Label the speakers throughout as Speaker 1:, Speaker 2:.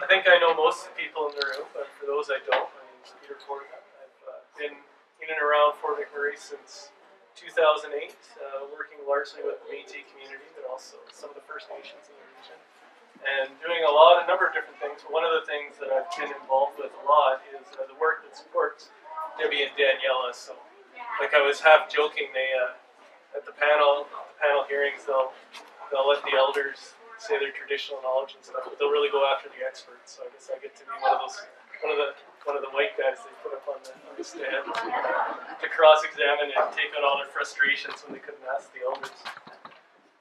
Speaker 1: think I know most of the people in the room, but for those I don't, my name is Peter Fortna. I've been in and around Fort McMurray since 2008, working largely with the Métis community, but also some of the First Nations in the region, and doing a number of different things. But one of the things that I've been involved with a lot is the work that supports Debbie and Daniela. So, like I was half joking, they at the panel hearings, they'll let the elders say their traditional knowledge and stuff, but they'll really go after the experts. So I guess I get to be one of the white guys they put up on the stand to cross-examine and take on all their frustrations when they couldn't ask the elders.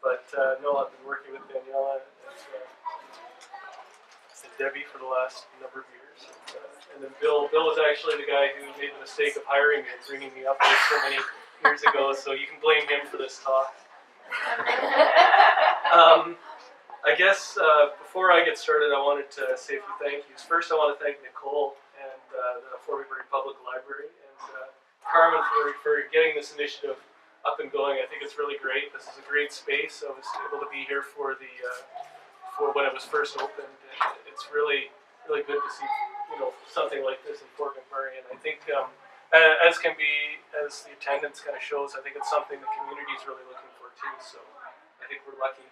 Speaker 1: But no, I've been working with Daniela and Debbie for the last number of years, and then Bill was actually the guy who made the mistake of hiring me and bringing me up here so many years ago. So you can blame him for this talk. I guess before I get started, I wanted to say a few thank yous. First, I want to thank Nicole and the Fort McMurray Public Library and Carmen for getting this initiative up and going. I think it's really great. This is a great space. I was able to be here for when it was first opened. And it's really good to see something like this in Fort McMurray. And I think as the attendance kind of shows, I think it's something the community is really looking for too. So I think we're lucky.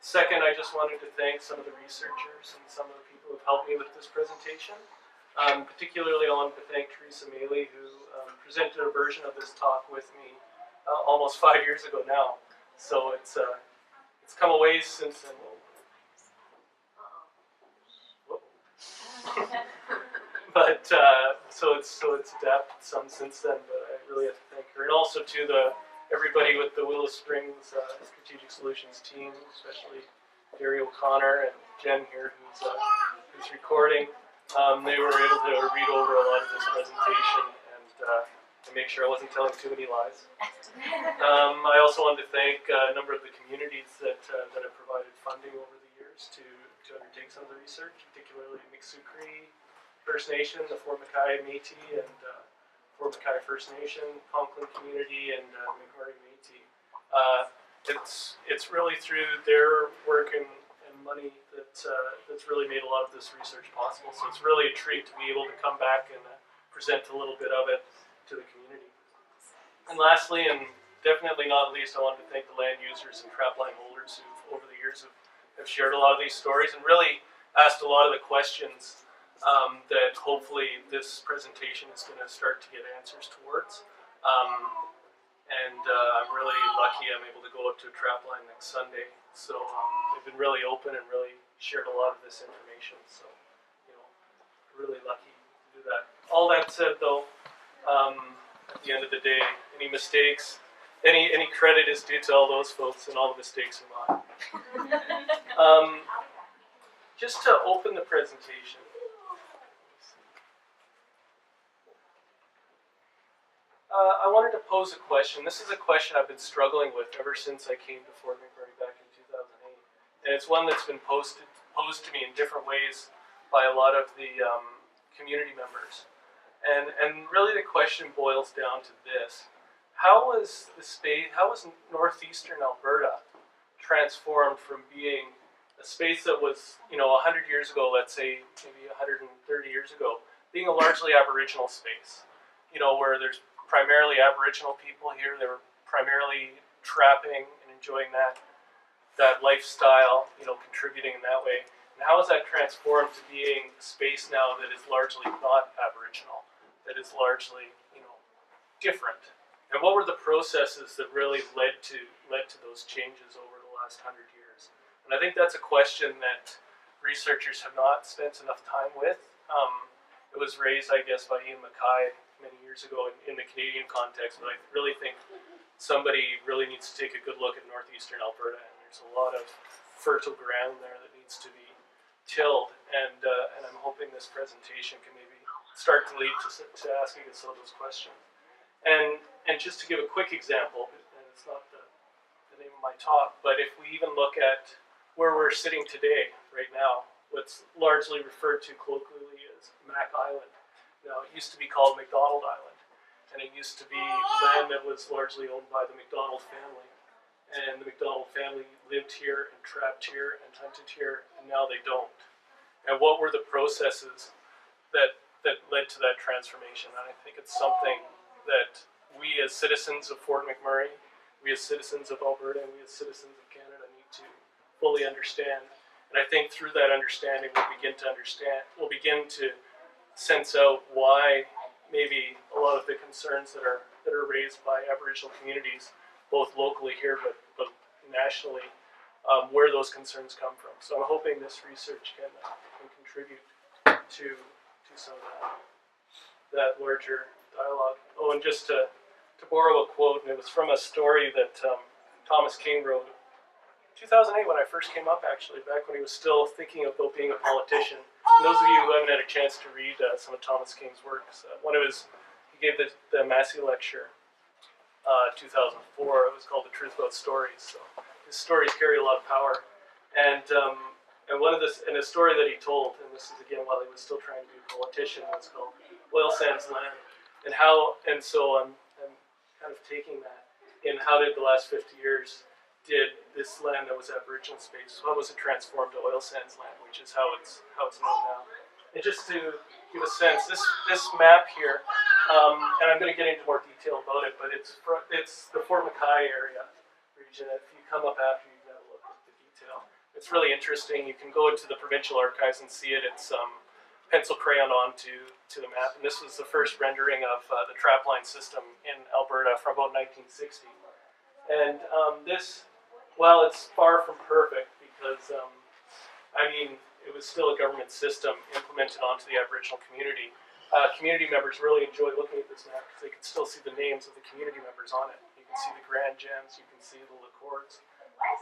Speaker 1: Second, I just wanted to thank some of the researchers and some of the people who have helped me with this presentation. Particularly, I wanted to thank Teresa Maley, who presented a version of this talk with me almost 5 years ago now. So it's come a ways since then. But so it's adapted some since then. But I really have to thank her, and also to everybody with the Willow Springs Strategic Solutions team, especially Gary O'Connor and Jen here, who's recording. They were able to read over a lot of this presentation and to make sure I wasn't telling too many lies. I also wanted to thank a number of the communities that have provided funding over the years to undertake some of the research, particularly Miksou Cree First Nation, the Fort McKay Métis, and Fort McKay First Nation, Conklin community, and McMurray Métis. It's really through their work and money that's really made a lot of this research possible. So it's really a treat to be able to come back and present a little bit of it to the community. And lastly, and definitely not least, I wanted to thank the land users and trapline holders who, over the years, have shared a lot of these stories and really asked a lot of the questions that hopefully this presentation is going to start to get answers towards. I'm really lucky I'm able to go up to a trapline next Sunday. So they've been really open and really shared a lot of this information. So, really lucky to do that. All that said, though, at the end of the day, any mistakes, any credit is due to all those folks, and all the mistakes are mine. Just to open the presentation. I wanted to pose a question. This is a question I've been struggling with ever since I came to Fort McMurray back in 2008. And it's one that's been posed to me in different ways by a lot of the community members. And really the question boils down to this. How was northeastern Alberta transformed from being a space that was, 100 years ago, let's say maybe 130 years ago, being a largely Aboriginal space, where there's primarily Aboriginal people here. They were primarily trapping and enjoying that lifestyle, contributing in that way. And how has that transformed to being a space now that is largely not Aboriginal, that is largely, different? And what were the processes that really led to those changes over the last 100 years? And I think that's a question that researchers have not spent enough time with. It was raised, I guess, by Ian Mackay many years ago in the Canadian context, but I really think somebody really needs to take a good look at northeastern Alberta, and there's a lot of fertile ground there that needs to be tilled, and I'm hoping this presentation can maybe start to lead to asking us some of those questions. And just to give a quick example, and it's not the name of my talk, but if we even look at where we're sitting today, right now, what's largely referred to colloquially as Mac Island. Now, it used to be called McDonald Island, and it used to be land that was largely owned by the McDonald family. And the McDonald family lived here and trapped here and hunted here, and now they don't. and what were the processes that led to that transformation. And I think it's something that we as citizens of Fort McMurray, we as citizens of Alberta, and we as citizens of Canada need to fully understand. And I think through that understanding, we'll begin to sense out why maybe a lot of the concerns that are raised by Aboriginal communities, both locally here but nationally, where those concerns come from. So I'm hoping this research can contribute to some of that larger dialogue. Oh, and just to borrow a quote, and it was from a story that Thomas King wrote 2008 when I first came up, actually, back when he was still thinking about being a politician. And those of you who haven't had a chance to read some of Thomas King's works, he gave the Massey lecture 2004. It was called The Truth About Stories. So his stories carry a lot of power. And a story that he told, and this is again while he was still trying to be a politician, was called Oil Sands Land. So I'm kind of taking that in how did the last 50 years did this land that was Aboriginal space, how was it transformed to oil sands land, which is how it's known now. And just to give a sense, this map here, and I'm going to get into more detail about it, but it's the Fort McKay area region. If you come up after, you can have a look at the detail. It's really interesting. You can go into the provincial archives and see it. It's pencil crayon onto the map, and this was the first rendering of the Traplines system in Alberta from about 1960. And this, while it's far from perfect, because it was still a government system implemented onto the Aboriginal community. Community members really enjoy looking at this map because they can still see the names of the community members on it. You can see the Grand Gens, you can see the Lacords,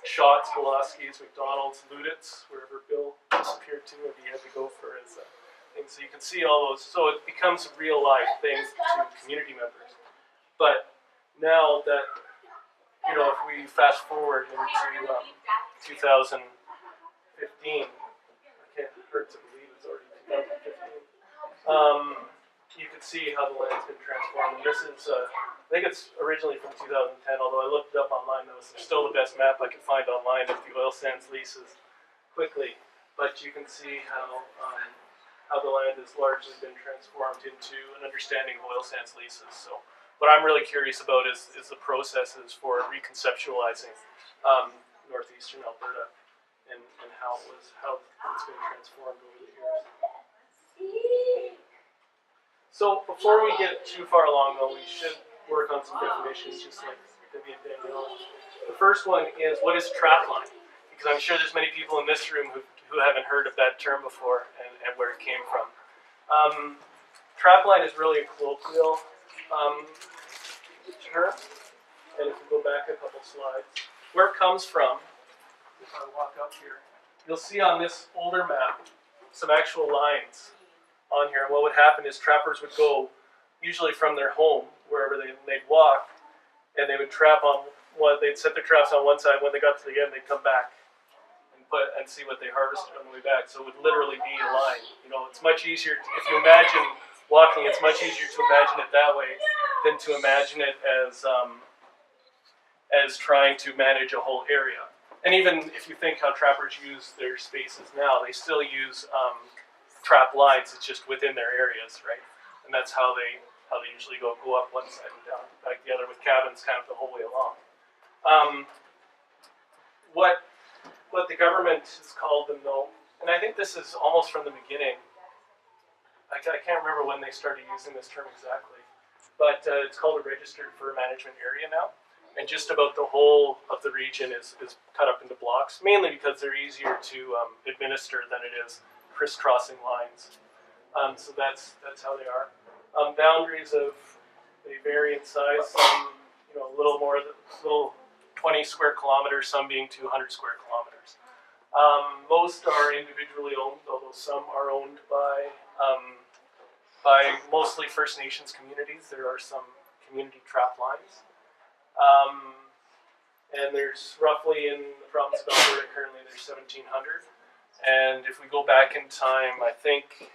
Speaker 1: Schatz, Pulaski's, McDonald's, Luditz, wherever Bill disappeared to, maybe he had to go for his things. So you can see all those. So it becomes a real life thing to community members. But now that, if we fast forward into 2015, I can't hurt to believe it's already 2015. You can see how the land's been transformed. And this is, I think it's originally from 2010, although I looked it up online. That was still the best map I could find online of the oil sands leases quickly. But you can see how the land has largely been transformed into an understanding of oil sands leases. So what I'm really curious about is the processes for reconceptualizing northeastern Alberta and how it's been transformed over the years. So before we get too far along, though, we should work on some definitions, just like Debbie and Danielle. The first one is, what is trapline? Because I'm sure there's many people in this room who haven't heard of that term before and where it came from. Trapline is really a colloquial term, and if we go back a couple slides, where it comes from, if I walk up here, you'll see on this older map some actual lines on here. And what would happen is trappers would go, usually from their home, wherever they'd walk, and they would trap on they'd set their traps on one side. When they got to the end, they'd come back and see what they harvested on the way back. So it would literally be a line. It's much easier, if you imagine walking, it's much easier to imagine it that way than to imagine it as trying to manage a whole area. And even if you think how trappers use their spaces now, they still use trap lines. It's just within their areas, right? And that's how they usually go up one side and down back the other, with cabins kind of the whole way along. What the government has called them, though, and I think this is almost from the beginning. I can't remember when they started using this term exactly, but it's called a registered fur management area now. And just about the whole of the region is cut up into blocks, mainly because they're easier to administer than it is crisscrossing lines. So that's how they are. Boundaries they vary in size. Some, a little 20 square kilometers, some being 200 square kilometers. Most are individually owned, although some are owned by mostly First Nations communities. There are some community trap lines. And there's roughly in the province of Alberta currently there's 1,700. And if we go back in time, I think,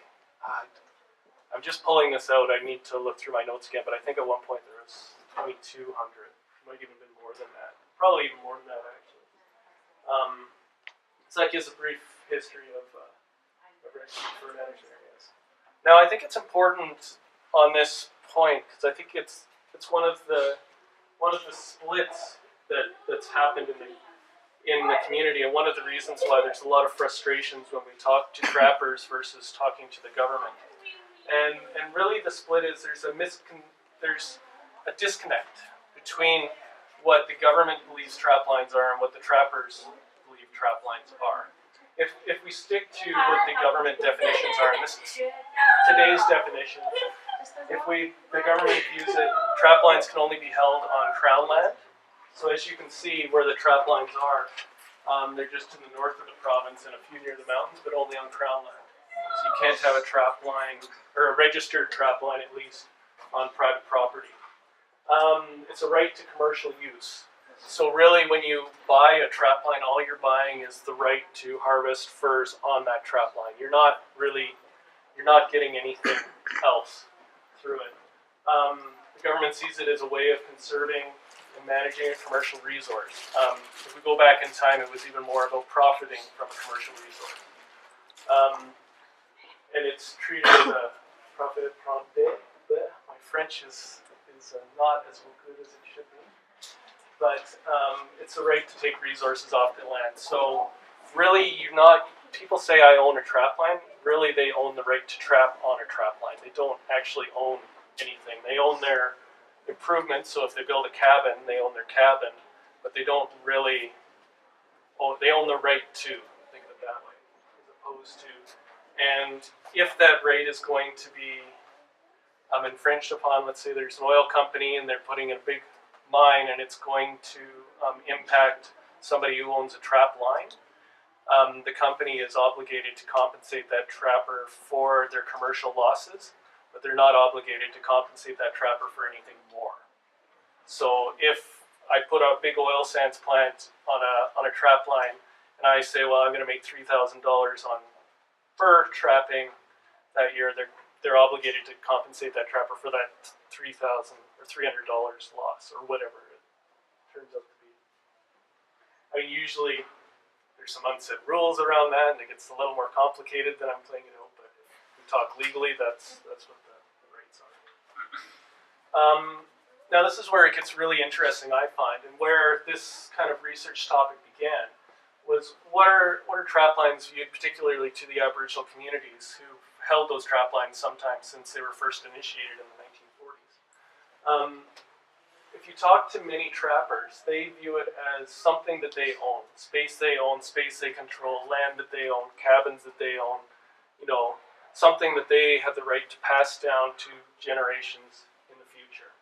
Speaker 1: I'm just pulling this out, I need to look through my notes again, but I think at one point there was 2,200. It might even been more than that. Probably even more than that, actually. So that gives a brief history of for managed areas. Now, I think it's important on this point because I think it's one of the splits that's happened in the community, and one of the reasons why there's a lot of frustrations when we talk to trappers versus talking to the government. And really, the split is there's a disconnect between what the government believes traplines are and what the trappers believe traplines are. If we stick to what the government definitions are, and this is today's definition, the government views it, traplines can only be held on Crown land. So as you can see where the traplines are, they're just to the north of the province and a few near the mountains, but only on Crown land. So you can't have a trapline, or a registered trapline at least, on private property. It's a right to commercial use. So really, when you buy a trapline, all you're buying is the right to harvest furs on that trapline. You're not getting anything else through it. The government sees it as a way of conserving and managing a commercial resource. If we go back in time, it was even more about profiting from a commercial resource. And it's treated as a profit prompt. My French is not as good as it should be. But it's a right to take resources off the land. So really, people say I own a trapline. Really, they own the right to trap on a trapline. They don't actually own anything. They own their improvements. So if they build a cabin, they own their cabin. But they don't really own, they own the right to, think of it that way, as opposed to. And if that right is going to be infringed upon, let's say there's an oil company and they're putting in a big mine and it's going to impact somebody who owns a trap line, the company is obligated to compensate that trapper for their commercial losses, but they're not obligated to compensate that trapper for anything more. So if I put a big oil sands plant on a trap line and I say, well, I'm going to make $3,000 on fur trapping that year, they're obligated to compensate that trapper for that $3,000 or $300 loss or whatever it turns out to be. I mean, usually there's some unsaid rules around that, and it gets a little more complicated than I'm playing it out. But if we talk legally, that's what the rates are. Now, this is where it gets really interesting, I find, and where this kind of research topic began was what are traplines viewed particularly to the Aboriginal communities who held those traplines sometimes since they were first initiated in the 1940s. If you talk to many trappers, they view it as something that they own, space they control, land that they own, cabins that they own, something that they have the right to pass down to generations in the future.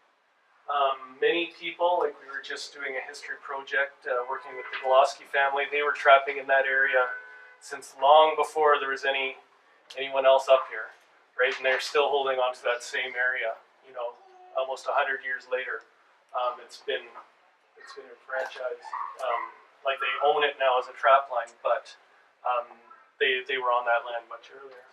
Speaker 1: Many people, like we were just doing a history project working with the Goloski family, they were trapping in that area since long before there was anyone else up here, right? And they're still holding on to that same area, almost 100 years later. It's been enfranchised, like they own it now as a trapline, but they were on that land much earlier.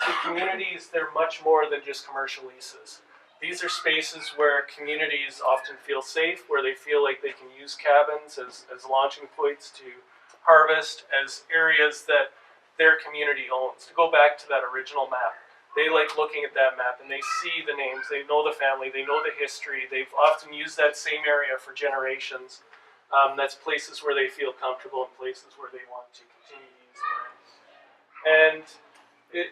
Speaker 1: The communities, they're much more than just commercial leases. These are spaces where communities often feel safe, where they feel like they can use cabins as launching points to harvest, as areas that their community owns. To go back to that original map, they like looking at that map and they see the names, they know the family, they know the history, they've often used that same area for generations. That's places where they feel comfortable and places where they want to continue to use the land. And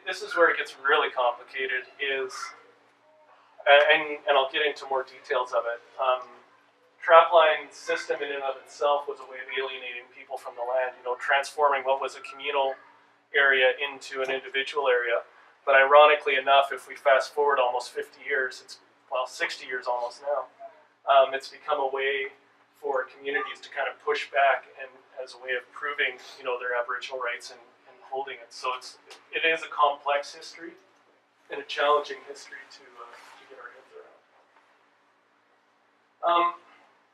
Speaker 1: this is where it gets really complicated and I'll get into more details of it. Trapline system in and of itself was a way of alienating people from the land, transforming what was a communal area into an individual area. But ironically enough, if we fast forward almost 50 years, 60 years almost now, it's become a way for communities to kind of push back and as a way of proving, their Aboriginal rights and holding it. So it is a complex history and a challenging history to get our heads around.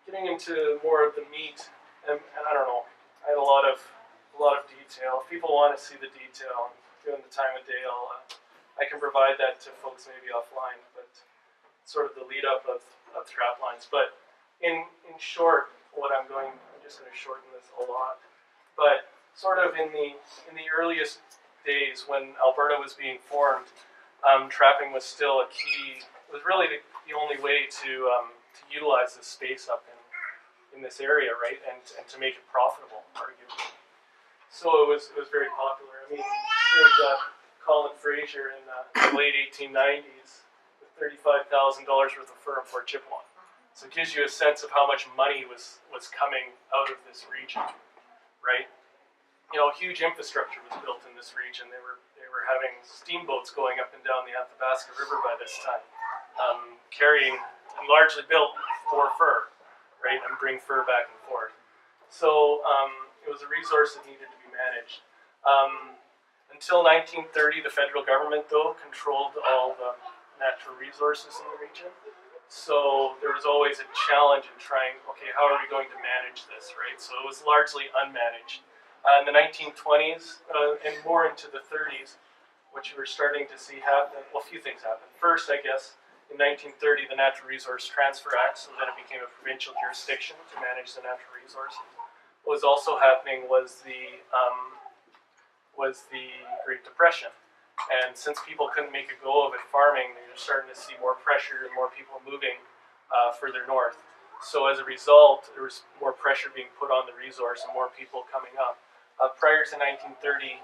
Speaker 1: Getting into more of the meat, and I don't know, I had a lot of detail. If people want to see the detail, given the time of day, I can provide that to folks maybe offline, but sort of the lead up of traplines. But in short, I'm just going to shorten this a lot. But sort of in the earliest days when Alberta was being formed, trapping was still a key. It was really the only way to utilize this space up in this area, right, and to make it profitable, arguably. So it was very popular. I mean, here we got Colin Fraser in the late 1890s with $35,000 worth of fur in Fort Chippewa. So it gives you a sense of how much money was coming out of this region, right? You know, huge infrastructure was built in this region. They were having steamboats going up and down the Athabasca River by this time, carrying and largely built for fur, right, and bring fur back and forth. So it was a resource that needed to be managed. Until 1930, the federal government, though, controlled all the natural resources in the region. So there was always a challenge in trying, okay, how are we going to manage this, right? So it was largely unmanaged. In the 1920s and more into the 30s, what you were starting to see happen, well, a few things happened. First, I guess, in 1930, the Natural Resource Transfer Act, so then it became a provincial jurisdiction to manage the natural resources. What was also happening was the Great Depression. And since people couldn't make a go of it farming, they were starting to see more pressure and more people moving further north. So as a result, there was more pressure being put on the resource and more people coming up. Prior to 1930,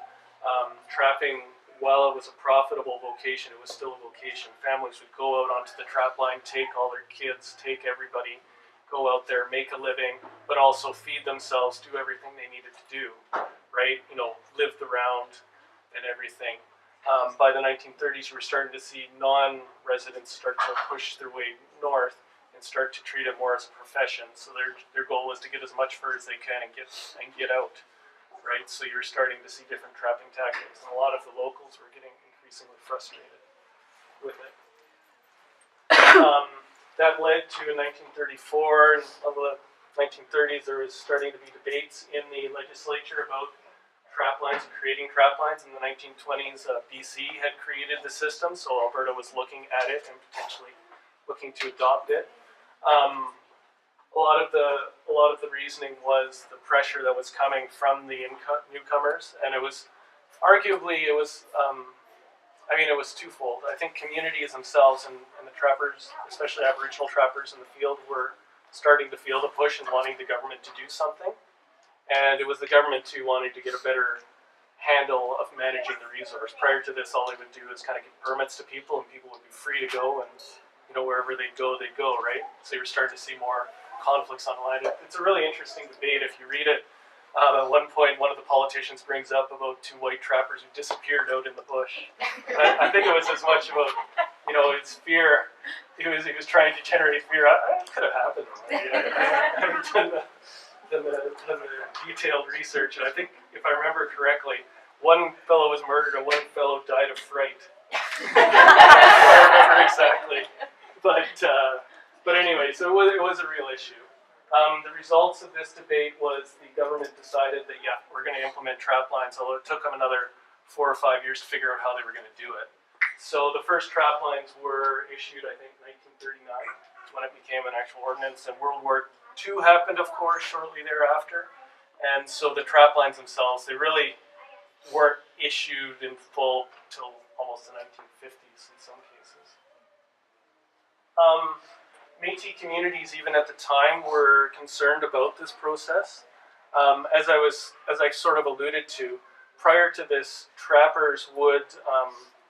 Speaker 1: trapping, while it was a profitable vocation, it was still a vocation. Families would go out onto the trap line, take all their kids, take everybody, go out there, make a living, but also feed themselves, do everything they needed to do, right? You know, live the round and everything. By the 1930s, you were starting to see non-residents start to push their way north and start to treat it more as a profession. So their goal was to get as much fur as they can and get out, right? So you're starting to see different trapping tactics, and a lot of the locals were getting increasingly frustrated with it. That led to, in 1934 and the 1930s, there was starting to be debates in the legislature about traplines and creating traplines. In the 1920s, BC had created the system, so Alberta was looking at it and potentially looking to adopt it. A lot of the reasoning was the pressure that was coming from the newcomers, and it was arguably it was twofold. I think communities themselves and the trappers, especially Aboriginal trappers in the field, were starting to feel the push and wanting the government to do something. And it was the government too wanting to get a better handle of managing the resource. Prior to this, all they would do is kind of give permits to people, and people would be free to go, and you know, wherever they'd go, right? So you're starting to see more conflicts online. It's a really interesting debate. If you read it, at one point, one of the politicians brings up about two white trappers who disappeared out in the bush. And I think it was as much about, you know, his fear. He was trying to generate fear. It could have happened. I haven't done the detailed research, and I think, if I remember correctly, one fellow was murdered and one fellow died of fright. I remember exactly, but anyway, so it was a real issue. The results of this debate was the government decided that we're going to implement trap lines, although it took them another 4 or 5 years to figure out how they were going to do it. So the first trap lines were issued, I think, 1939, when it became an actual ordinance, and World War II happened, of course, shortly thereafter. And so the trap lines themselves, they really weren't issued in full till almost the 1950s in some cases. Métis communities, even at the time, were concerned about this process. As I sort of alluded to, prior to this, trappers would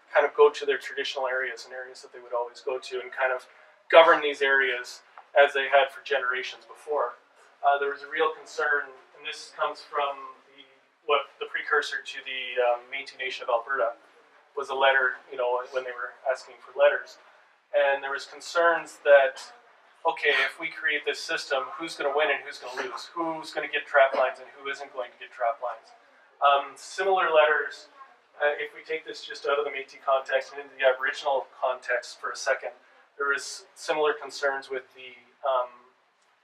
Speaker 1: kind of go to their traditional areas and areas that they would always go to and kind of govern these areas as they had for generations before. There was a real concern, and this comes from the precursor to the Métis Nation of Alberta, was a letter, you know, when they were asking for letters. And there was concerns that, okay, if we create this system, who's going to win and who's going to lose? Who's going to get trap lines and who isn't going to get trap lines? Similar letters, if we take this just out of the Métis context and into the Aboriginal context for a second, there was similar concerns with the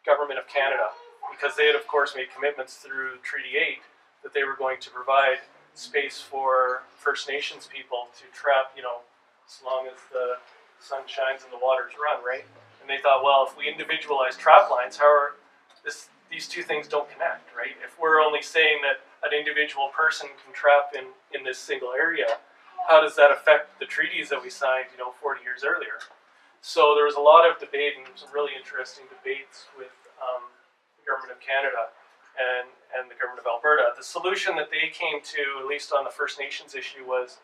Speaker 1: Government of Canada, because they had, of course, made commitments through Treaty 8 that they were going to provide space for First Nations people to trap, you know, as long as the sun shines and the waters run, right? And they thought, well, if we individualize trap lines, these two things don't connect, right? If we're only saying that an individual person can trap in this single area, how does that affect the treaties that we signed, 40 years earlier? So there was a lot of debate and some really interesting debates with the Government of Canada and the Government of Alberta. The solution that they came to, at least on the First Nations issue, was,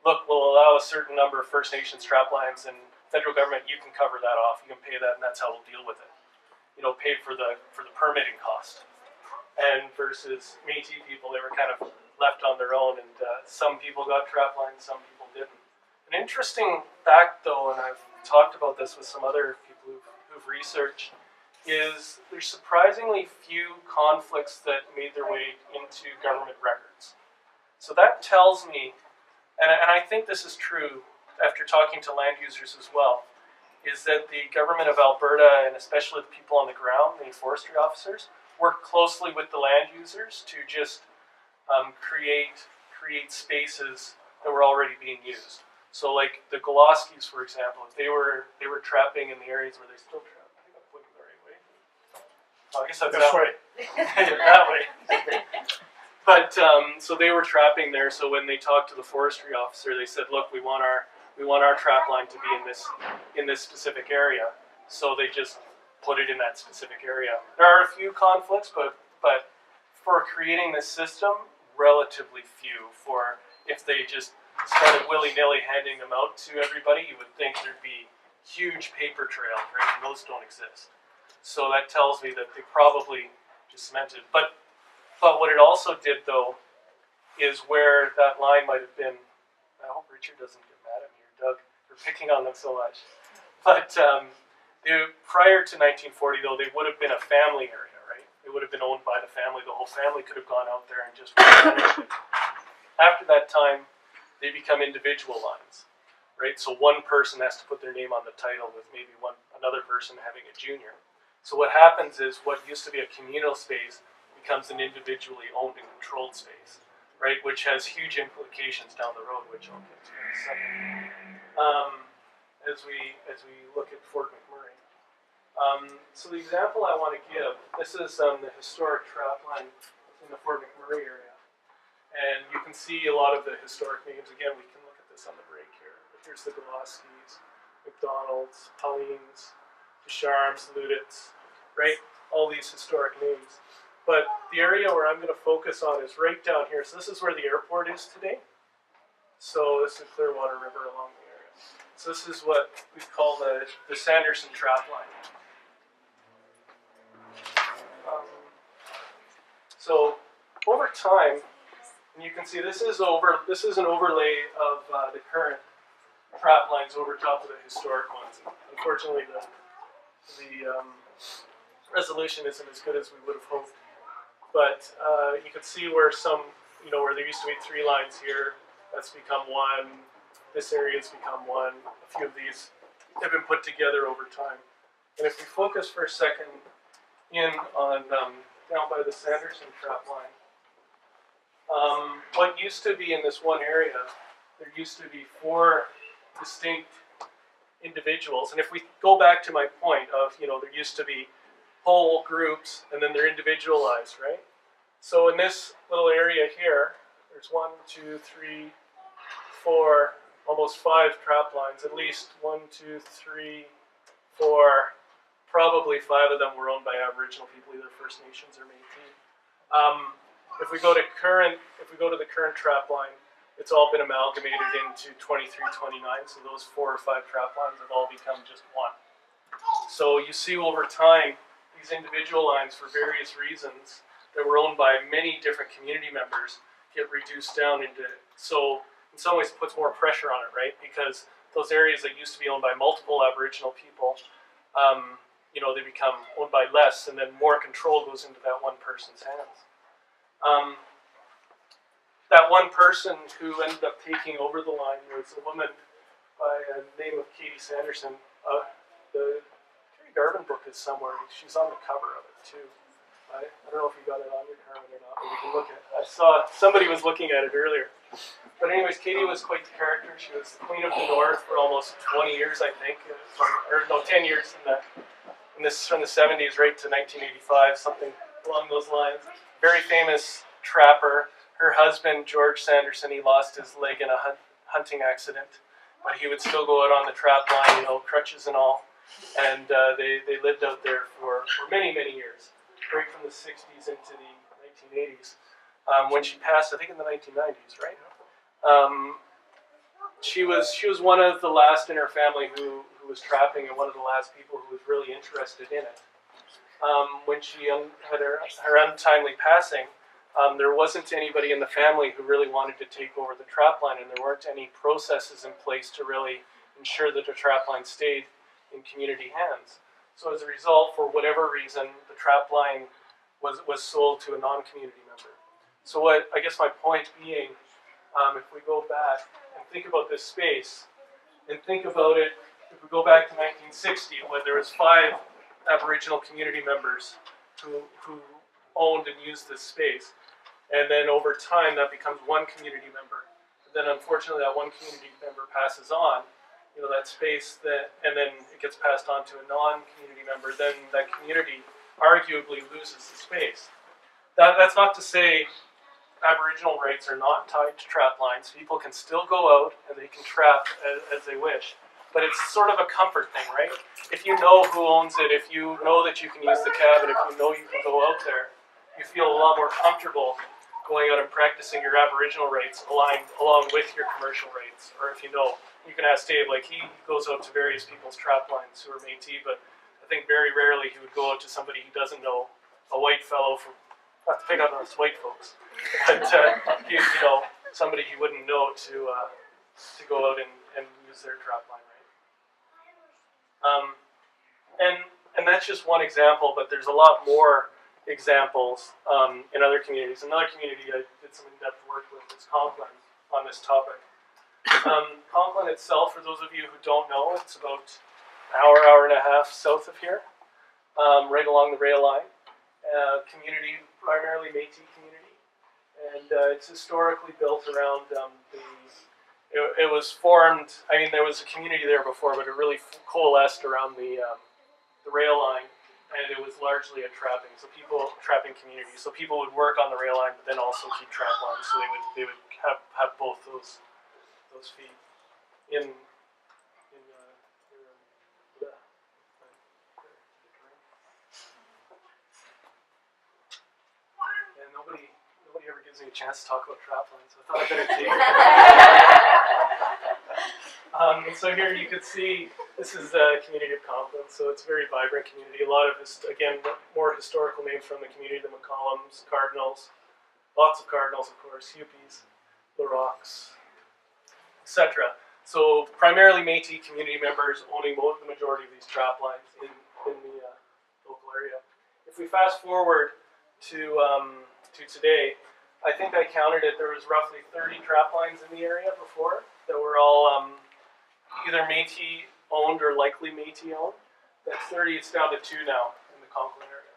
Speaker 1: look, we'll allow a certain number of First Nations trap lines, and federal government, you can cover that off. You can pay that, and that's how we'll deal with it. Pay for the permitting cost. And versus Métis people, they were kind of left on their own, and some people got trap lines, some people didn't. An interesting fact, though, and I've talked about this with some other people who've researched, is there's surprisingly few conflicts that made their way into government records. So that tells me, and I think this is true after talking to land users as well, is that the Government of Alberta, and especially the people on the ground, the forestry officers, work closely with the land users to just create spaces that were already being used. So like the Goloskis, for example, if they were trapping in the areas where they still trap, I think I'm pointing the right way. Oh, I guess that's that way. That way. But so they were trapping there. So when they talked to the forestry officer, they said, "Look, we want our trap line to be in this specific area." So they just put it in that specific area. There are a few conflicts, but for creating this system, relatively few. For if they just started willy-nilly handing them out to everybody, you would think thered be huge paper trails, right? And those don't exist. So that tells me that they probably just cemented. But what it also did, though, is where that line might have been. I hope Richard doesn't get mad at me or Doug for picking on them so much. But prior to 1940, though, they would have been a family area, right? It would have been owned by the family. The whole family could have gone out there and just managed it. After that time, they become individual lines, right? So one person has to put their name on the title with maybe another person having a junior. So what happens is what used to be a communal space becomes an individually owned and controlled space, right? Which has huge implications down the road, which I'll get to in a second. As we look at Fort McMurray. So the example I want to give, this is the historic trap line in the Fort McMurray area. And you can see a lot of the historic names. Again, we can look at this on the break here. But here's the Goloskis, McDonald's, Pauline's, Ducharme's, Luditz, right? All these historic names. But the area where I'm going to focus on is right down here. So this is where the airport is today. So this is Clearwater River along the area. So this is what we call the Sanderson trap line. So over time, and you can see this is an overlay of the current trap lines over top of the historic ones. Unfortunately, the resolution isn't as good as we would have hoped. But you can see where where there used to be 3 lines here, that's become 1. This area has become 1. A few of these have been put together over time. And if we focus for a second in on down by the Sanderson trap line, what used to be in this one area, there used to be 4 distinct individuals. And if we go back to my point of, there used to be whole groups and then they're individualized, right? So in this little area here, there's 1, 2, 3, 4, almost 5 trap lines. At least 1, 2, 3, 4, probably 5 of them were owned by Aboriginal people, either First Nations or Métis. If we go to the current trap line, it's all been amalgamated into 23, 29. So those 4 or 5 trap lines have all become just 1. So you see over time, these individual lines, for various reasons, that were owned by many different community members, get reduced down into. So in some ways, it puts more pressure on it, right? Because those areas that used to be owned by multiple Aboriginal people, they become owned by less, and then more control goes into that one person's hands. That one person who ended up taking over the line was a woman by the name of Katie Sanderson. The Terry Garvin book is somewhere. She's on the cover of it too. I don't know if you got it on your Carmen or not, but we can look at it. I saw somebody was looking at it earlier. But anyways, Katie was quite the character. She was the Queen of the North for almost 20 years, I think, 10 years from the 70s right to 1985, something along those lines. Very famous trapper. Her husband, George Sanderson, he lost his leg in a hunting accident, but he would still go out on the trap line, crutches and all. And they lived out there for many, many years, right from the 60s into the 1980s. When she passed, I think in the 1990s, right? She was one of the last in her family who was trapping, and one of the last people who was really interested in it. When she had her untimely passing, there wasn't anybody in the family who really wanted to take over the trapline, and there weren't any processes in place to really ensure that the trapline stayed in community hands. So as a result, for whatever reason, the trapline was sold to a non-community member. So I guess my point being, if we go back and think about this space, and think about it, if we go back to 1960, when there was 5 Aboriginal community members who owned and used this space, and then over time that becomes 1 community member. But then unfortunately that 1 community member passes on, that space, and then it gets passed on to a non-community member, then that community arguably loses the space. That's not to say Aboriginal rights are not tied to trap lines. People can still go out and they can trap as they wish. But it's sort of a comfort thing, right? If you know who owns it, if you know that you can use the cabin, if you know you can go out there, you feel a lot more comfortable going out and practicing your Aboriginal rights along with your commercial rights. Or if you can ask Dave, like he goes out to various people's trap lines who are Métis, but I think very rarely he would go out to somebody he doesn't know, a white fellow from, not to pick on us white folks, but somebody he wouldn't know to go out and use their trap line, right? And that's just one example, but there's a lot more examples in other communities. Another community I did some in-depth work with is Conklin on this topic. Conklin itself, for those of you who don't know, it's about an hour and a half south of here, right along the rail line. Community, primarily Métis community, and it's historically built around it was formed. I mean, there was a community there before, but it really coalesced around the rail line, and it was largely a trapping community. So people would work on the rail line, but then also keep trap lines. So they would have both those feet in. Nobody ever gives me a chance to talk about traplines, so I thought I'd better take it. So here you could see, this is the community of Conklin, so it's a very vibrant community. A lot of, again, more historical names from the community, the McCollums, Cardinals, lots of Cardinals, of course, Yuppies, Larocques, etc. So primarily Métis community members owning the majority of these trap lines in the local area. If we fast forward to today, I think I counted it, there was roughly 30 trap lines in the area before that were all either Métis owned or likely Métis owned. That's 30, it's down to 2 now in the Conklin area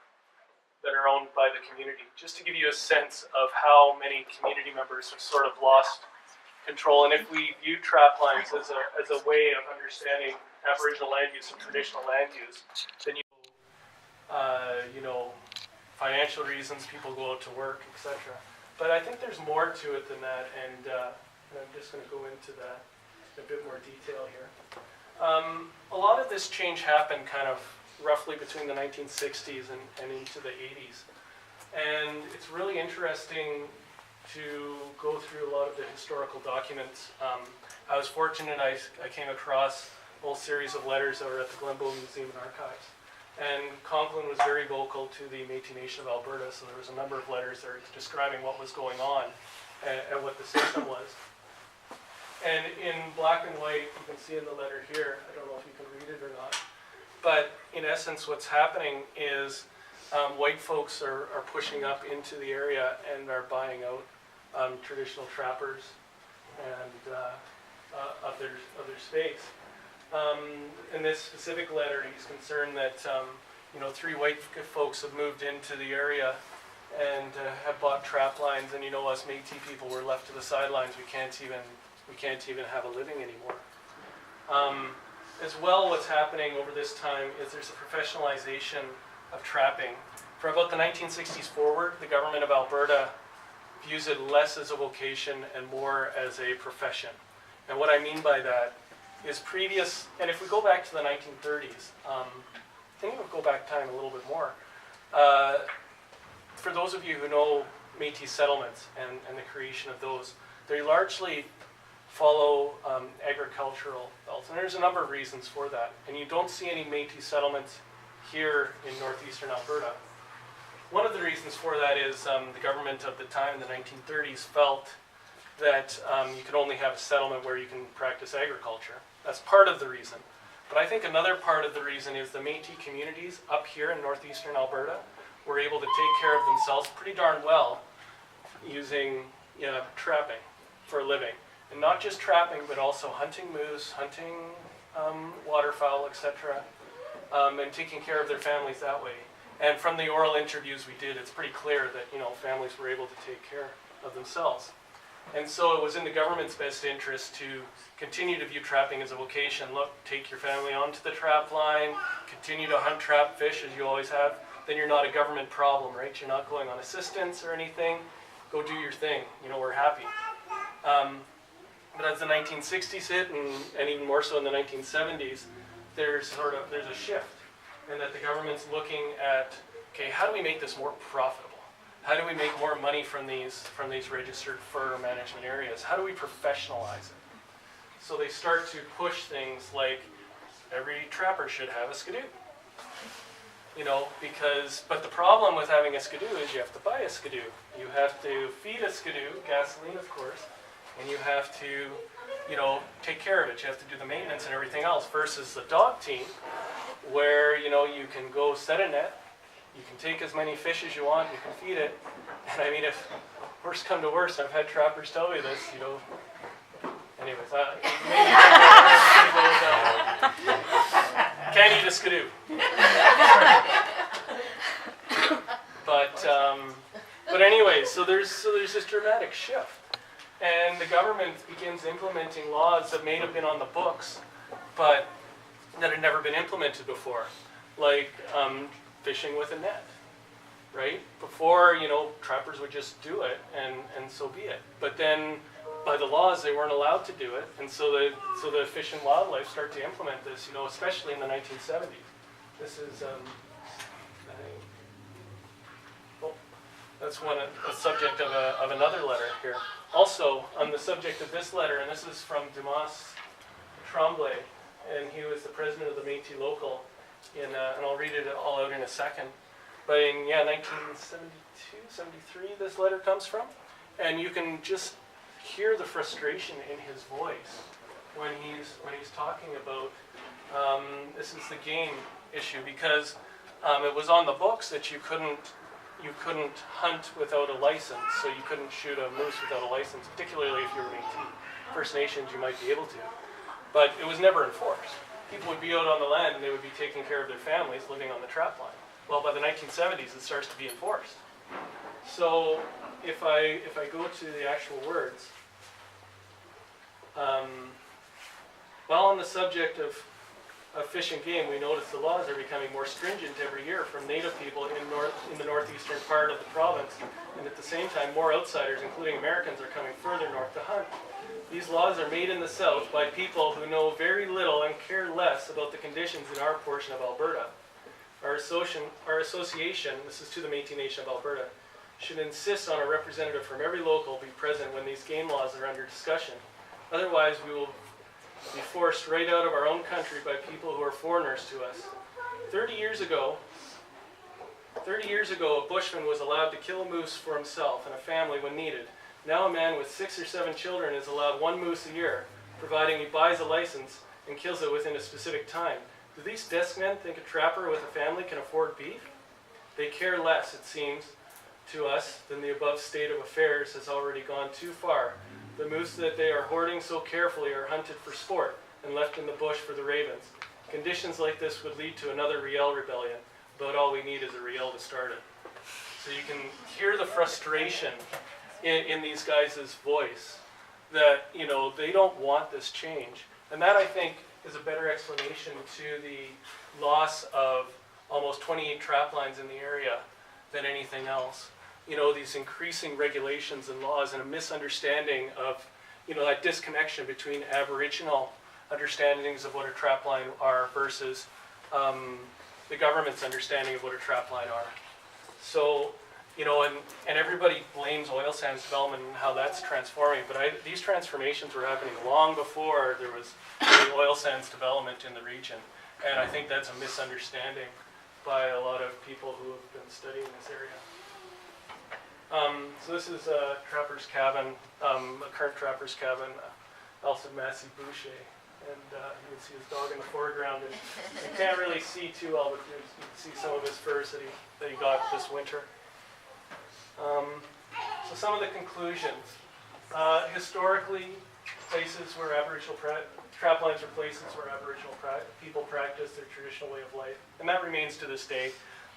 Speaker 1: that are owned by the community. Just to give you a sense of how many community members have sort of lost control. And if we view trap lines as a way of understanding Aboriginal land use and traditional land use, then financial reasons, people go out to work, etc. But I think there's more to it than that, and I'm just going to go into that in a bit more detail here. A lot of this change happened kind of roughly between the 1960s and into the 80s. And it's really interesting to go through a lot of the historical documents. I was fortunate, I came across a whole series of letters that were at the Glenbow Museum and Archives. And Conklin was very vocal to the Métis Nation of Alberta, so there was a number of letters there describing what was going on and what the system was. And in black and white, you can see in the letter here, I don't know if you can read it or not, but in essence what's happening is white folks are pushing up into the area and are buying out traditional trappers and of their space. In this specific letter, he's concerned that 3 white folks have moved into the area and have bought trap lines, and us Métis people were left to the sidelines. We can't even have a living anymore. As well, what's happening over this time is there's a professionalization of trapping. From about the 1960s forward, the government of Alberta views it less as a vocation and more as a profession. And what I mean by that is previous, and if we go back to the 1930s, think we'll go back time a little bit more. For those of you who know Métis settlements and the creation of those, they largely follow agricultural belts, and there's a number of reasons for that. And you don't see any Métis settlements here in northeastern Alberta. One of the reasons for that is the government of the time in the 1930s felt that you could only have a settlement where you can practice agriculture. That's part of the reason. But I think another part of the reason is the Métis communities up here in northeastern Alberta were able to take care of themselves pretty darn well using trapping for a living. And not just trapping, but also hunting moose, hunting waterfowl, etc., and taking care of their families that way. And from the oral interviews we did, it's pretty clear that families were able to take care of themselves. And so it was in the government's best interest to continue to view trapping as a vocation. Look, take your family onto the trap line, continue to hunt trap fish as you always have. Then you're not a government problem, right? You're not going on assistance or anything. Go do your thing. We're happy. But as the 1960s hit, and even more so in the 1970s, there's a shift, and that the government's looking at, okay, how do we make this more profitable? How do we make more money from these registered fur management areas? How do we professionalize it? So they start to push things like every trapper should have a skidoo. But the problem with having a skidoo is you have to buy a skidoo. You have to feed a skidoo, gasoline of course, and you have to, take care of it. You have to do the maintenance and everything else, versus the dog team, where, you can go set a net, you can take as many fish as you want, you can feed it. And I mean, if worse come to worse, I've had trappers tell me this, anyways, can't eat a skidoo. But anyway, so there's this dramatic shift. And the government begins implementing laws that may have been on the books, but that had never been implemented before, like fishing with a net, right? Before, trappers would just do it, and so be it. But then, by the laws, they weren't allowed to do it, and so the Fish and Wildlife start to implement this, especially in the 1970s. This is, that's a subject of another letter here. Also, on the subject of this letter, and this is from Dumas Tremblay, and he was the president of the Métis Local, and I'll read it all out in a second. But in 1972, 73, this letter comes from, and you can just hear the frustration in his voice when he's talking about this is the game issue, because it was on the books that you couldn't hunt without a license, so you couldn't shoot a moose without a license, particularly if you were Métis. First Nations, you might be able to, but it was never enforced. People would be out on the land and they would be taking care of their families living on the trap line. Well, by the 1970s, it starts to be enforced. So if I go to the actual words, while on the subject of fish and game, we notice the laws are becoming more stringent every year from Native people in the northeastern part of the province, and at the same time, more outsiders, including Americans, are coming further north to hunt. These laws are made in the south by people who know very little and care less about the conditions in our portion of Alberta. Our association, this is to the Métis Nation of Alberta, should insist on a representative from every local be present when these game laws are under discussion. Otherwise, we will be forced right out of our own country by people who are foreigners to us. 30 years ago, a bushman was allowed to kill a moose for himself and a family when needed. Now a man with 6 or 7 children is allowed 1 moose a year, providing he buys a license and kills it within a specific time. Do these Deskmen think a trapper with a family can afford beef? They care less, it seems, to us than the above state of affairs has already gone too far. The moose that they are hoarding so carefully are hunted for sport and left in the bush for the ravens. Conditions like this would lead to another Riel rebellion. About all we need is a Riel to start it. So you can hear the frustration in these guys' voice that, they don't want this change. And that, I think, is a better explanation to the loss of almost 28 trap lines in the area than anything else. these increasing regulations and laws and a misunderstanding of, that disconnection between Aboriginal understandings of what a trapline are versus the government's understanding of what a trapline are. So, and everybody blames oil sands development and how that's transforming, but these transformations were happening long before there was any oil sands development in the region. And I think that's a misunderstanding by a lot of people who have been studying this area. So this is a trapper's cabin, a current trapper's cabin, Elsa Massey Boucher. And you can see his dog in the foreground. And you can't really see too well, but you can see some of his furs that he got this winter. So some of the conclusions. Historically, places where Aboriginal traplines are places where Aboriginal people practice their traditional way of life, and that remains to this day.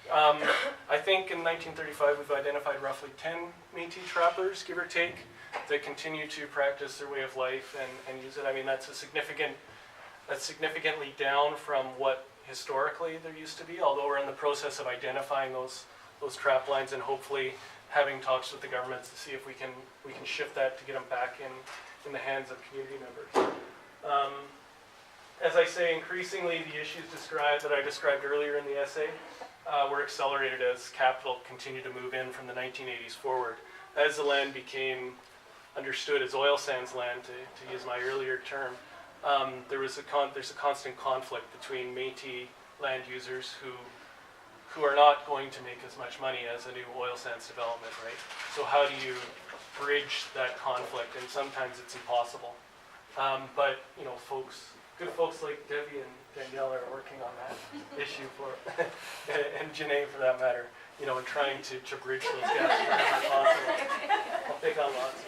Speaker 1: I think in 1935 we've identified roughly 10 Métis trappers, give or take, that continue to practice their way of life and use it. I mean, that's significantly down from what historically there used to be, although we're in the process of identifying those traplines and hopefully having talks with the governments to see if we can shift that to get them back in the hands of community members. As I say, increasingly the issues that I described earlier in the essay were accelerated as capital continued to move in from the 1980s forward. As the land became understood as oil sands land, to use my earlier term, there's a constant conflict between Métis land users who are not going to make as much money as a new oil sands development, right? So how do you bridge that conflict? And sometimes it's impossible. But good folks like Debbie and Danielle are working on that issue and Janae for that matter, and trying to bridge those gaps wherever possible. I'll pick on lots of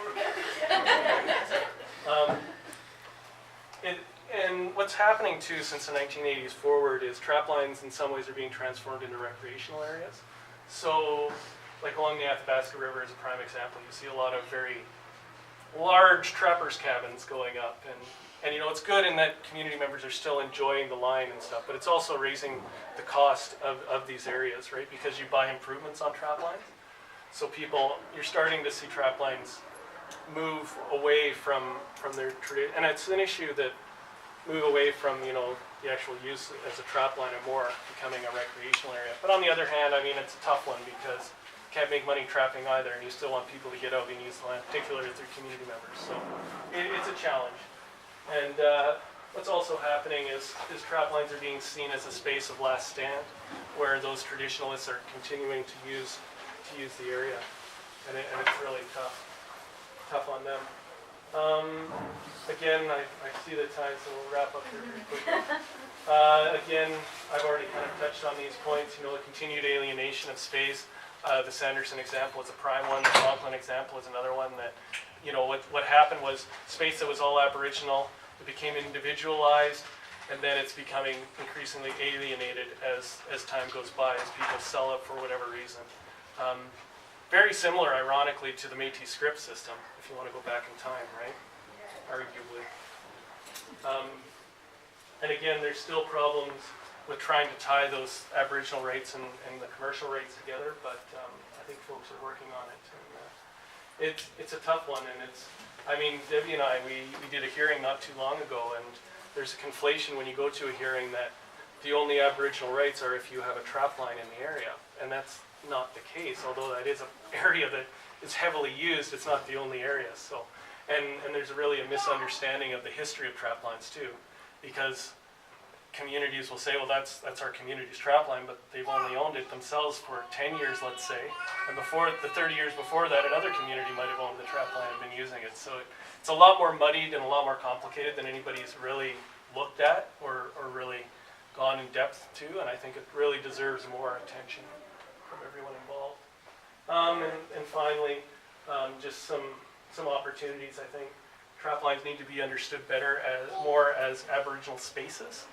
Speaker 1: people. And what's happening too since the 1980s forward is traplines in some ways are being transformed into recreational areas. So, like along the Athabasca River is a prime example. You see a lot of very large trappers' cabins going up, and it's good in that community members are still enjoying the line and stuff, but it's also raising the cost of these areas, right? Because you buy improvements on traplines. So you're starting to see traplines move away from their tradition, and it's an issue that move away from the actual use as a trapline and more becoming a recreational area. But on the other hand, I mean, it's a tough one because you can't make money trapping either, and you still want people to get out and use the land, particularly if they're community members. So it's a challenge. And what's also happening is traplines are being seen as a space of last stand, where those traditionalists are continuing to use the area, and it's really tough on them. Again, I see the time, so we'll wrap up here very quickly. Again, I've already kind of touched on these points. The continued alienation of space. The Sanderson example is a prime one. The Conklin example is another one that, what happened was space that was all Aboriginal, it became individualized, and then it's becoming increasingly alienated as time goes by, as people sell it for whatever reason. Very similar, ironically, to the Métis script system, if you want to go back in time, right? Arguably. And again, there's still problems with trying to tie those Aboriginal rates and the commercial rates together, but I think folks are working on it. And it's a tough one, and Debbie and I, we did a hearing not too long ago, and there's a conflation when you go to a hearing that the only Aboriginal rights are if you have a trapline in the area, and that's not the case, although that is an area that is heavily used. It's not the only area. So, and there's really a misunderstanding of the history of traplines too, because communities will say, well, that's our community's trapline, but they've only owned it themselves for 10 years, let's say, and before the 30 years before that, another community might have owned the trapline and been using it. So it's a lot more muddied and a lot more complicated than anybody's really looked at or really gone in depth to, and I think it really deserves more attention from everyone involved. And finally, just some opportunities. I think traplines need to be understood better more as Aboriginal spaces,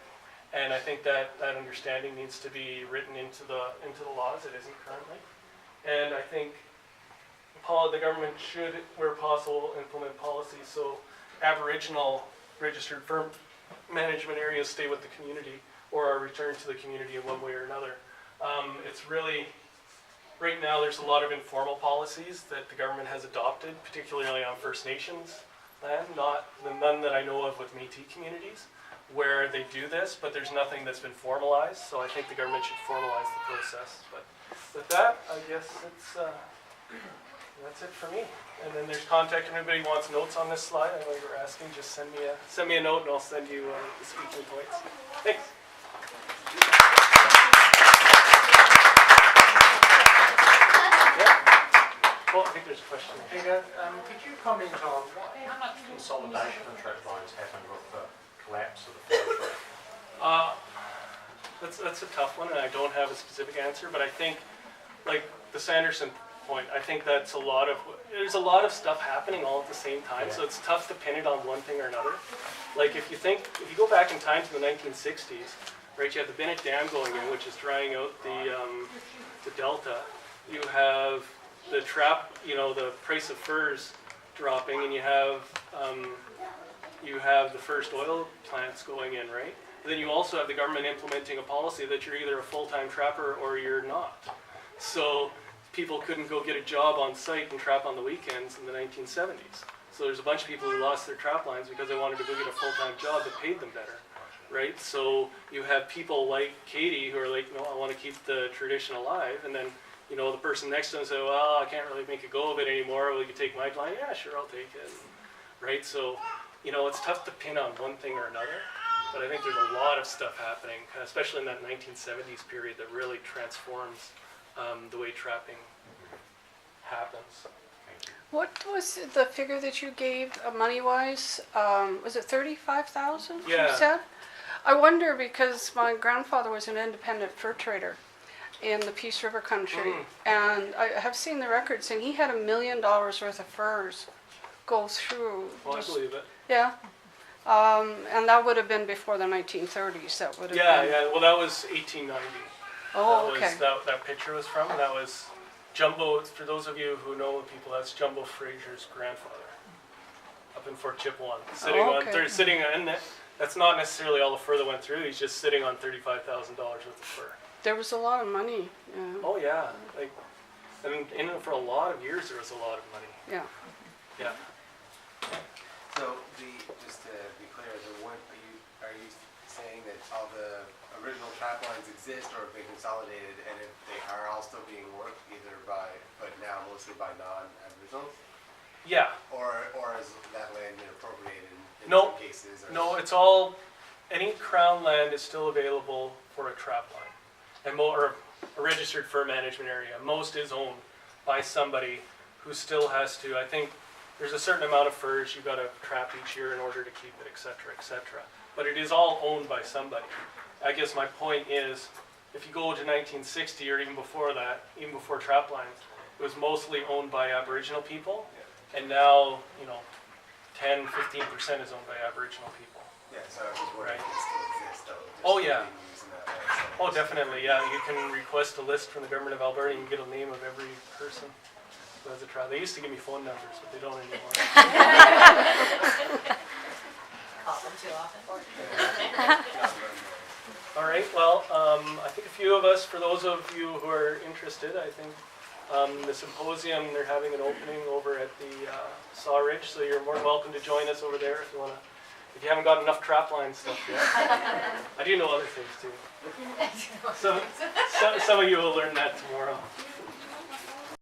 Speaker 1: and I think that understanding needs to be written into the laws. It isn't currently, and I think the government should, where possible, implement policies so Aboriginal registered firm management areas stay with the community or are returned to the community in one way or another. It's really right now there's a lot of informal policies that the government has adopted, particularly on First Nations land, none that I know of with Métis communities, where they do this, but there's nothing that's been formalized, so I think the government should formalize the process. But with that, I guess that's it for me. And then there's contact, if anybody wants notes on this slide, I know you were asking, just send me a note and I'll send you the speaking points. Thanks. Well, I think there's a question.
Speaker 2: Peter, could you comment on how much consolidation of Traplines happened with the collapse of the forest?
Speaker 1: That's a tough one, and I don't have a specific answer, but I think, like the Sanderson point, I think there's a lot of stuff happening all at the same time, so it's tough to pin it on one thing or another. Like if you go back in time to the 1960s, right, you have the Bennett Dam going in, which is drying out the delta. You have the the price of furs dropping, and you have the first oil plants going in, right? And then you also have the government implementing a policy that you're either a full-time trapper or you're not. So people couldn't go get a job on site and trap on the weekends in the 1970s. So there's a bunch of people who lost their trap lines because they wanted to go get a full-time job that paid them better, right? So you have people like Katie who are like, no, I want to keep the tradition alive, and then the person next to them say, well, I can't really make a go of it anymore. Will you take my line? Yeah, sure, I'll take it. Right? So, it's tough to pin on one thing or another, but I think there's a lot of stuff happening, especially in that 1970s period, that really transforms the way trapping happens.
Speaker 3: What was the figure that you gave money-wise? Was it $35,000?
Speaker 1: Yeah.
Speaker 3: You said? I wonder because my grandfather was an independent fur trader in the Peace River country, and I have seen the records, and he had $1 million worth of furs go through.
Speaker 1: Well, I believe it.
Speaker 3: Yeah. And that would have been before the 1930s. That would have been.
Speaker 1: Yeah. Well, that was 1890.
Speaker 3: Oh,
Speaker 1: that
Speaker 3: okay.
Speaker 1: That picture was from, and that was Jumbo. For those of you who know the people, that's Jumbo Fraser's grandfather, up in Fort Chipewyan, sitting on. That's not necessarily all the fur that went through. He's just sitting on $35,000 worth of fur.
Speaker 3: There was a lot of money. Yeah.
Speaker 1: Oh yeah, for a lot of years there was a lot of money.
Speaker 3: Yeah.
Speaker 1: Yeah.
Speaker 4: So just to be clear, are you saying that all the original trap lines exist or have been consolidated, and if they are all still being worked but now mostly by non-Aboriginals?
Speaker 1: Yeah.
Speaker 4: Or is that land been appropriated in
Speaker 1: No.
Speaker 4: some cases?
Speaker 1: No, it's all, any Crown land is still available for a trap line. Or a registered fur management area. Most is owned by somebody who still has to, I think there's a certain amount of furs you've got to trap each year in order to keep it, et cetera, et cetera. But it is all owned by somebody. I guess my point is, if you go to 1960 or even before that, even before trap lines, it was mostly owned by Aboriginal people. And now, 10, 15% is owned by Aboriginal people.
Speaker 4: Yeah, so I was wondering if it still exists though.
Speaker 1: Oh yeah.
Speaker 4: So
Speaker 1: Oh, definitely, yeah. You can request a list from the government of Alberta and you can get a name of every person who has a trial. They used to give me phone numbers, but they don't anymore.
Speaker 5: Call them too often.
Speaker 1: All right, well, I think a few of us, for those of you who are interested, I think the symposium, they're having an opening over at the Saw Ridge, so you're more than welcome to join us over there if you want to. If you haven't got enough trapline stuff yet. I do know other things too. So some of you will learn that tomorrow.